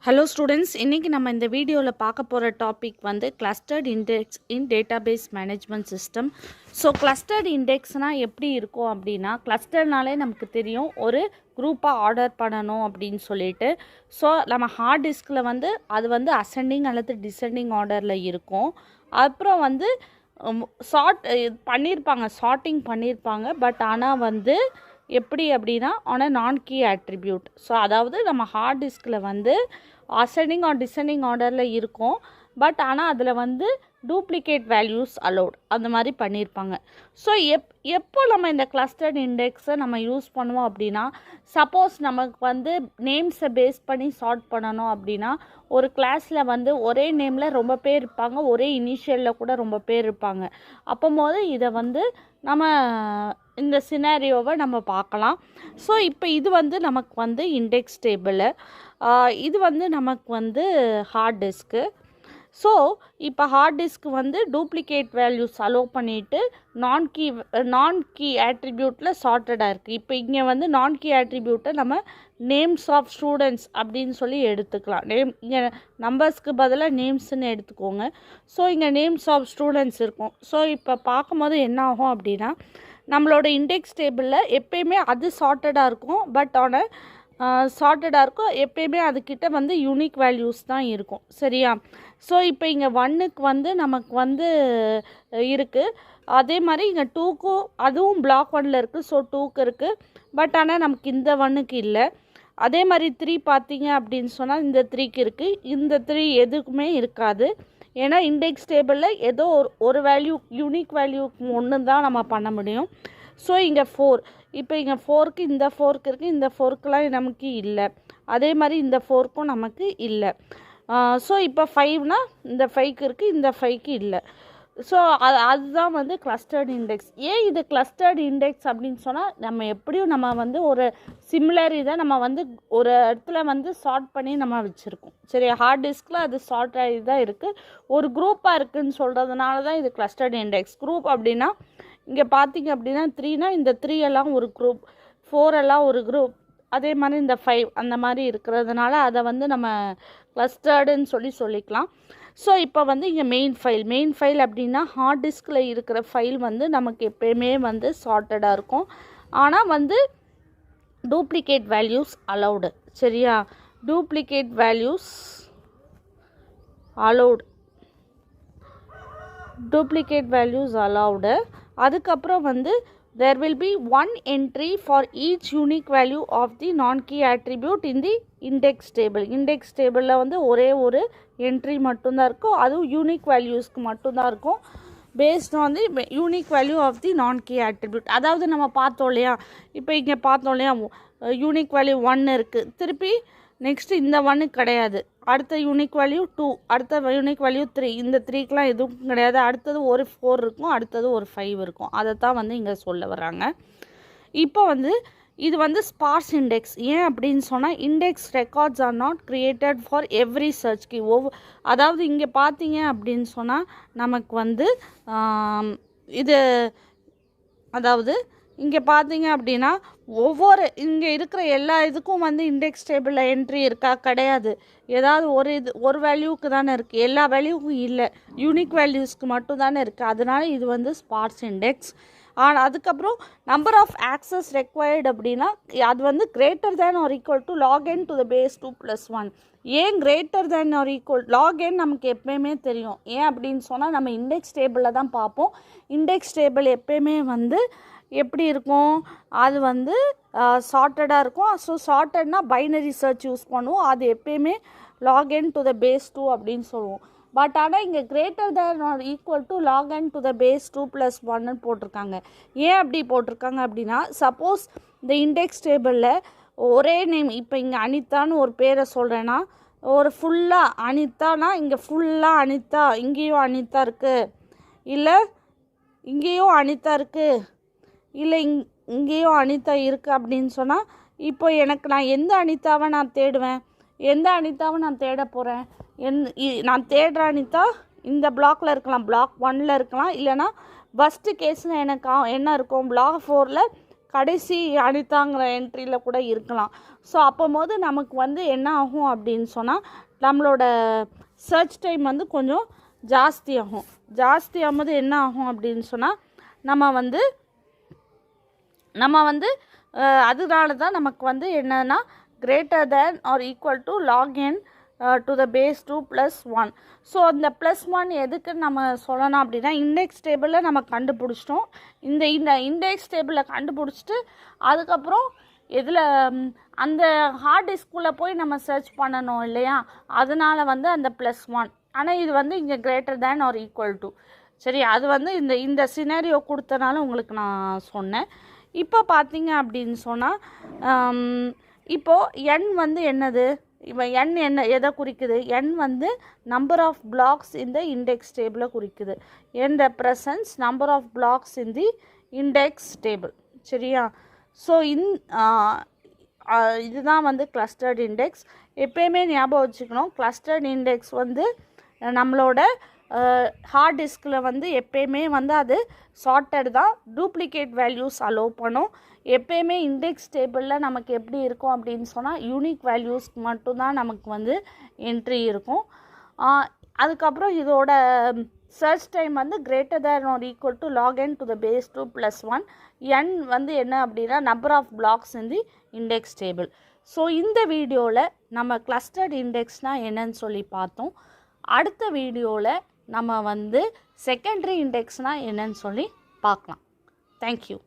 Hello students, இன்னைக்கு நம்ம இந்த வீடியோவில் பார்க்க போகிற டாபிக் வந்து clustered index in database management system. So clustered indexனால் எப்படி இருக்கும் அப்படின்னா, clusterனாலே நமக்கு தெரியும் ஒரு குரூப்பாக ஆர்டர் பண்ணணும் அப்படின்னு சொல்லிட்டு. ஸோ நம்ம ஹார்ட் டிஸ்கில் வந்து அது வந்து அசெண்டிங் அல்லது டிசெண்டிங் ஆர்டரில் இருக்கும். அப்புறம் வந்து சார்ட்டிங் பண்ணியிருப்பாங்க. பட் ஆனால் வந்து எப்படி அப்படின்னா ஆன் அ நான் கீ ஆட்ரிபியூட். ஸோ அதாவது நம்ம ஹார்ட் டிஸ்கில் வந்து அசெண்டிங் ஆர் டிசெண்டிங் ஆர்டரில் இருக்கும். பட் ஆனால் அதில் வந்து டூப்ளிகேட் வேல்யூஸ் அலோட் அந்த மாதிரி பண்ணியிருப்பாங்க. ஸோ எப்போ நம்ம இந்த கிளஸ்டர்ட் இண்டெக்ஸை நம்ம யூஸ் பண்ணுவோம் அப்படின்னா, சப்போஸ் நமக்கு வந்து நேம்ஸை பேஸ் பண்ணி சார்ட் பண்ணணும் அப்படின்னா, ஒரு கிளாஸில் வந்து ஒரே நேமில் ரொம்ப பேர் இருப்பாங்க, ஒரே இனிஷியலில் கூட ரொம்ப பேர் இருப்பாங்க. அப்போது இதை வந்து நம்ம இந்த சினாரியோவை நம்ம பார்க்கலாம். ஸோ இப்போ இது வந்து நமக்கு வந்து இண்டெக்ஸ் டேபிள், இது வந்து நமக்கு வந்து ஹார்ட் டிஸ்க்கு. ஸோ இப்போ ஹார்ட் டிஸ்க்கு வந்து டூப்ளிகேட் வேல்யூஸ் அலோவ் பண்ணிவிட்டு நான் கீ ஆட்ரிபியூட்டில் சார்ட்டடாக இருக்குது. இப்போ இங்கே வந்து நான் கீ ஆட்ரிபியூட்டை நம்ம நேம்ஸ் ஆஃப் ஸ்டூடெண்ட்ஸ் அப்படின்னு சொல்லி எடுத்துக்கலாம். இங்கே நம்பர்ஸ்க்கு பதிலாக நேம்ஸ்ன்னு எடுத்துக்கோங்க. ஸோ இங்கே நேம்ஸ் ஆஃப் ஸ்டூடெண்ட்ஸ் இருக்கும். ஸோ இப்போ பார்க்கும்போது என்ன ஆகும் அப்படின்னா, நம்மளோட இண்டெக்ஸ் டேபிளில் எப்பயுமே அது சார்ட்டடாக இருக்கும். பட் சார்ட்டடாக இருக்கும், எப்பயுமே அதுக்கிட்ட வந்து யூனிக் வேல்யூஸ் தான் இருக்கும். சரியா? ஸோ இப்போ இங்கே 1க்கு வந்து நமக்கு வந்து இருக்குது. அதே மாதிரி இங்கே 2க்கும் அதுவும் பிளாக் 1ல் இருக்குது. ஸோ 2க்கு இருக்குது. பட் ஆனால் நமக்கு இந்த 1க்கு இல்லை. அதே மாதிரி 3 பார்த்தீங்க அப்படின்னு சொன்னால் இந்த 3க்கு இருக்குது. இந்த 3 எதுக்குமே இருக்காது. ஏன்னா இண்டெக்ஸ் டேபிளில் ஏதோ ஒரு வேல்யூ யூனிக் வேல்யூக்கு ஒன்று தான் நம்ம பண்ண முடியும். ஸோ இங்கே 4, இப்போ இங்கே 4க்கு இந்த 4க்கு இருக்குது, இந்த 4க்குலாம் நமக்கு இல்லை. அதே மாதிரி இந்த 4க்கும் நமக்கு இல்லை. ஸோ இப்போ 5னா இந்த 5க்கு இருக்குது, இந்த 5க்கு இல்லை. ஸோ அதுதான் வந்து கிளஸ்டர்ட் இண்டெக்ஸ். ஏன் இது கிளஸ்டர்ட் இண்டெக்ஸ் அப்படின்னு சொன்னால், நம்ம எப்படியும் நம்ம வந்து ஒரு சிமிலர் இதை நம்ம வந்து ஒரு இடத்துல வந்து சார்ட் பண்ணி நம்ம வச்சுருக்கோம். சரி, ஹார்ட் டிஸ்கில் அது சார்ட் ஆகி தான் இருக்குது. ஒரு குரூப்பாக இருக்குதுன்னு சொல்கிறதுனால தான் இது கிளஸ்டர்ட் இண்டெக்ஸ். குரூப் அப்படின்னா இங்கே பார்த்தீங்க அப்படின்னா 3னா இந்த 3 எல்லாம் ஒரு குரூப், 4 எல்லாம் ஒரு குரூப், அதே மாதிரி இந்த 5 அந்த மாதிரி இருக்கிறதுனால அதை வந்து நம்ம கிளஸ்டர்டுன்னு சொல்லிக்கலாம். ஸோ இப்போ வந்து இங்கே மெயின் ஃபைல் அப்படின்னா ஹார்ட் டிஸ்கில் இருக்கிற ஃபைல் வந்து நமக்கு எப்பயுமே வந்து சார்ட்டடாக இருக்கும். ஆனால் வந்து டூப்ளிகேட் வேல்யூஸ் அலௌடு. சரியா? Duplicate values allowed. அதுக்கப்புறம் வந்து there will be one entry for each unique value of the non-key attribute in the index table. Index டேபிளில் வந்து ஒரே ஒரு என்ட்ரி மட்டும்தான் இருக்கும். அதுவும் யூனிக் வேல்யூஸ்க்கு மட்டும்தான் இருக்கும். Based on the unique value of the non key attribute. அதாவது நம்ம பார்த்தோம் இல்லையா, இப்போ இங்கே பார்த்தோம் இல்லையா, யூனிக் வேல்யூ 1 இருக்குது. திருப்பி நெக்ஸ்ட்டு இந்த 1 கிடையாது. அடுத்த யூனிக் வேல்யூ 2, அடுத்த யூனிக் வேல்யூ 3. இந்த 3க்கெலாம் எதுவும் கிடையாது. அடுத்தது ஒரு 4 இருக்கும், அடுத்தது ஒரு 5 இருக்கும். அதை தான் வந்து இங்கே சொல்ல வர்றாங்க. இப்போ வந்து இது வந்து ஸ்பார்ஸ் இண்டெக்ஸ். ஏன் அப்படின்னு சொன்னால், index records are not created for every search key. அதாவது இங்கே பார்த்தீங்க அப்படின்னு சொன்னால் நமக்கு வந்து இது அதாவது இங்கே பார்த்தீங்க அப்படின்னா இங்கே இருக்கிற எல்லா இதுக்கும் வந்து இண்டெக்ஸ் டேபிளில் என்ட்ரி இருக்கா? கிடையாது. ஏதாவது ஒரு வேல்யூவுக்கு தானே இருக்குது, எல்லா வேல்யூவுக்கும் இல்லை. யூனிக் வேல்யூஸ்க்கு மட்டும் தானே இருக்குது. அதனால இது வந்து ஸ்பார்ஸ் இண்டெக்ஸ். ஆனால் அதுக்கப்புறம் நம்பர் ஆஃப் ஆக்சஸ் ரெக்வயர்டு அப்படின்னா அது வந்து greater than or equal to log n to the base 2 + 1. ஏன் greater than or equal? log n நமக்கு எப்பயுமே தெரியும். ஏன் அப்படின்னு சொன்னால் நம்ம இண்டெக்ஸ் டேபிளில் தான் பார்ப்போம். இண்டெக்ஸ் டேபிள் எப்பயுமே வந்து எப்படி இருக்கும்? அது வந்து சார்ட்டடாக இருக்கும். ஸோ சார்ட்டட்னா பைனரி சர்ச் யூஸ் பண்ணுவோம். அது எப்பயுமே log n to the base 2 அப்படின்னு சொல்லுவோம். பட் ஆனால் இங்கே greater than or equal to log n to the base 2 + 1ன்னு போட்டிருக்காங்க. ஏன் அப்படி போட்டிருக்காங்க அப்படின்னா, சப்போஸ் இந்த இண்டெக்ஸ் டேபிளில் ஒரே நேம், இப்போ இங்கே அனிதான்னு ஒரு பேரை சொல்கிறேன்னா, ஒரு ஃபுல்லாக அனிதானா இங்கே ஃபுல்லாக அனிதா, இங்கேயும் அனிதா இருக்குது, இல்லை இங்கேயும் அனிதா இருக்குது, இல்லை இங்கேயும் அனிதா இருக்குது அப்படின்னு சொன்னால், இப்போ நான் எந்த அனிதாவை நான் தேடுவேன்? எந்த அனிதாவை நான் தேட போகிறேன்? நான் தேடுற அனிதா இந்த பிளாக்ல இருக்கலாம், பிளாக் 1ல் இருக்கலாம், இல்லைனா ஃபஸ்ட்டு கேஸில் எனக்கு என்ன இருக்கும், பிளாக் 4ல் கடைசி அனிதாங்கிற என்ட்ரியில் கூட இருக்கலாம். ஸோ அப்போது நமக்கு வந்து என்ன ஆகும் அப்படின்னு சொன்னால் நம்மளோட சர்ச் டைம் வந்து கொஞ்சம் ஜாஸ்தியாகும்போது என்ன ஆகும் அப்படின்னு சொன்னால் நம்ம வந்து அதனால தான் நமக்கு வந்து என்னன்னா greater than or equal to log n to the base 2 plus 1. So அந்த +1 எதுக்கு நம்ம சொல்லணும் அப்படின்னா இண்டெக்ஸ் டேபிளில் நம்ம கண்டுபிடிச்சிட்டோம். இந்த இண்டெக்ஸ் டேபிளில் கண்டுபிடிச்சிட்டு அதுக்கப்புறம் இதில் அந்த ஹார்ட் டிஸ்க்குள்ளே போய் நம்ம சர்ச் பண்ணணும் இல்லையா, அதனால் வந்து அந்த +1. ஆனால் இது வந்து இங்கே greater than or equal to. சரி, அது வந்து இந்த சினாரியோ கொடுத்தனால உங்களுக்கு நான் சொன்னேன். இப்போ பார்த்தீங்க அப்படின்னு சொன்னால் இப்போது n வந்து என்னது, இப்போ n என்ன எதை குறிக்குது, n வந்து நம்பர் ஆஃப் பிளாக்ஸ் இந்த இண்டெக்ஸ் டேபிளை குறிக்குது. n represents number of blocks in the index table. சரியா? ஸோ இதுதான் வந்து கிளஸ்டர்ட் இண்டெக்ஸ். எப்பயுமே ஞாபகம் வச்சுக்கணும், கிளஸ்டர்ட் இண்டெக்ஸ் வந்து நம்மளோட ஹார்ட் டிஸ்கில் வந்து எப்பயுமே வந்து அது சார்ட்டட் தான், டூப்ளிகேட் வேல்யூஸ் அலோவ் பண்ணும். எப்பயுமே இண்டெக்ஸ் டேபிளில் நமக்கு எப்படி இருக்கும் அப்படின்னு சொன்னால் யூனிக் வேல்யூஸ்க்கு மட்டும்தான் நமக்கு வந்து என்ட்ரி இருக்கும். அதுக்கப்புறம் இதோட சர்ச் டைம் வந்து greater than or equal to log n to the base 2 plus 1. n வந்து என்ன அப்படின்னா number of blocks in the index table. So இந்த வீடியோவில் நம்ம கிளஸ்டர்ட் இண்டெக்ஸ்னால் என்னன்னு சொல்லி பார்த்தோம். அடுத்த வீடியோவில் நம்ம வந்து செகண்டரி இண்டெக்ஸ்னால் என்னன்னு சொல்லி பார்க்கலாம். தேங்க்யூ.